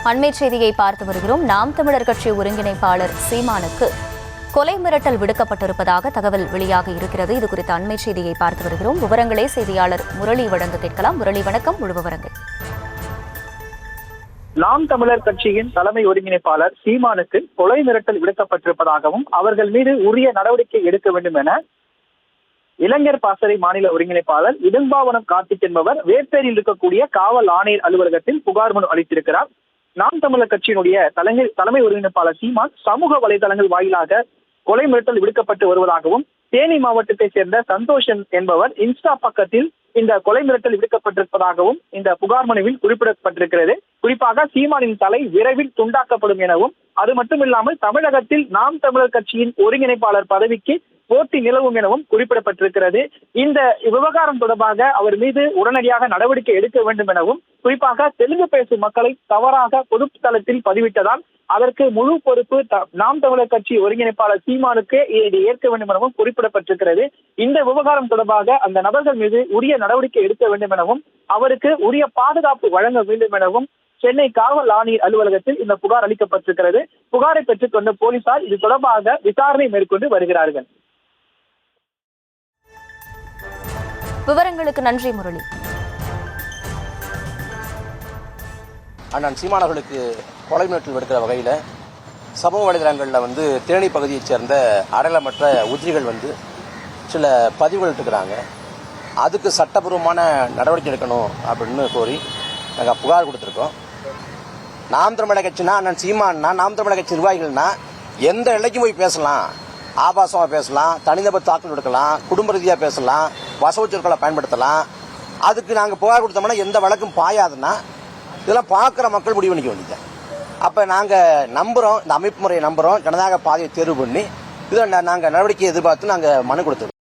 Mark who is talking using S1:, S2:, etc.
S1: அண்மை செய்தியை பார்த்து வருகிறோம். நாம் தமிழர் கட்சி ஒருங்கிணைப்பாளர் சீமானுக்கு கொலை மிரட்டல் விடுக்கப்பட்டிருப்பதாக தகவல் வெளியாக இருக்கிறது. இது குறித்த அண்மை செய்தியை பார்த்து வருகிறோம். விவரங்களை செய்தியாளர் முரளி வழங்க கேட்கலாம். முரளி, வணக்கம். முழு விவரங்கள்.
S2: நாம் தமிழர் கட்சியின் தலைமை ஒருங்கிணைப்பாளர் சீமானுக்கு கொலை மிரட்டல் விடுக்கப்பட்டிருப்பதாகவும் அவர்கள் மீது உரிய நடவடிக்கை எடுக்க வேண்டும் என இளைஞர் பாசறை மாநில ஒருங்கிணைப்பாளர் இடும்பாவனம் கார்த்திக் என்பவர் வேப்பேரியில் இருக்கக்கூடிய காவல் ஆணையர் அலுவலகத்தில் புகார் மனு அளித்திருக்கிறார். நாம் தமிழர் கட்சியினுடைய தலைமை ஒருங்கிணைப்பாளர் சீமான் சமூக வலைதளங்கள் வாயிலாக கொலை மிரட்டல் விடுக்கப்பட்டு வருவதாகவும், தேனி மாவட்டத்தைச் சேர்ந்த சந்தோஷன் என்பவர் இன்ஸ்டா பக்கத்தில் இந்த கொலை மிரட்டல் விடுக்கப்பட்டிருப்பதாகவும் இந்த புகார் மனுவில் குறிப்பிடப்பட்டிருக்கிறது. குறிப்பாக சீமானின் தலை விரைவில் துண்டாக்கப்படும் எனவும், அது மட்டுமில்லாமல் தமிழகத்தில் நாம் தமிழர் கட்சியின் ஒருங்கிணைப்பாளர் பதவிக்கு போட்டி நிலவும் எனவும் குறிப்பிடப்பட்டிருக்கிறது. இந்த விவகாரம் தொடர்பாக அவர் மீது உடனடியாக நடவடிக்கை எடுக்க வேண்டும் எனவும், குறிப்பாக தெலுங்கு பேசும் மக்களை தவறாக பொது தளத்தில் பதிவிட்டதால் அதற்கு முழு பொறுப்பு நாம் தமிழர் கட்சி ஒருங்கிணைப்பாளர் சீமானுக்கு இதை ஏற்க வேண்டும் எனவும் குறிப்பிடப்பட்டிருக்கிறது. இந்த விவகாரம் தொடர்பாக அந்த நபர்கள் மீது உரிய நடவடிக்கை எடுக்க வேண்டும் எனவும், அவருக்கு உரிய பாதுகாப்பு வழங்க வேண்டும் எனவும் சென்னை காவல் ஆணையர் அலுவலகத்தில் இந்த புகார் அளிக்கப்பட்டிருக்கிறது. புகாரை பெற்றுக் கொண்ட போலீசார் இது தொடர்பாக விசாரணை மேற்கொண்டு வருகிறார்கள்.
S1: விவரங்களுக்கு நன்றி முரளி.
S3: அண்ணன் சீமானவர்களுக்கு கொலை மிரட்டல் விடுக்கிற வகையில் சமூக வலைதளங்களில் தேனி பகுதியைச் சேர்ந்த அடையாளமற்ற உதிரிகள் சில பதிவுகள் இருக்கிறாங்க. அதுக்கு சட்டப்பூர்வமான நடவடிக்கை எடுக்கணும் அப்படின்னு கோரி நாங்கள் புகார் கொடுத்துருக்கோம். நாம் தமிழர் கட்சினா அண்ணன் சீமான்னா நாம் தமிழர் கட்சி நிர்வாகிகள்னா எந்த எல்லைக்கும் போய் பேசலாம், ஆபாசமாக பேசலாம், தனிநபர் தாக்கல் எடுக்கலாம், குடும்ப ரீதியாக பேசலாம், வசவு சொற்களை பயன்படுத்தலாம். அதுக்கு நாங்கள் புகார் கொடுத்தோம்னா எந்த வழக்கும் பாயாதுன்னா இதெல்லாம் பார்க்குற மக்கள் முடிவு பண்ணிக்க வேண்டியது. அப்போ நாங்கள் நம்புகிறோம், இந்த அமைப்பு முறையை நம்புகிறோம், ஜனநாயக பாதையை தேர்வு பண்ணி இதை நாங்கள் நடவடிக்கையை எதிர்பார்த்து நாங்கள் மனு கொடுத்துருக்கோம்.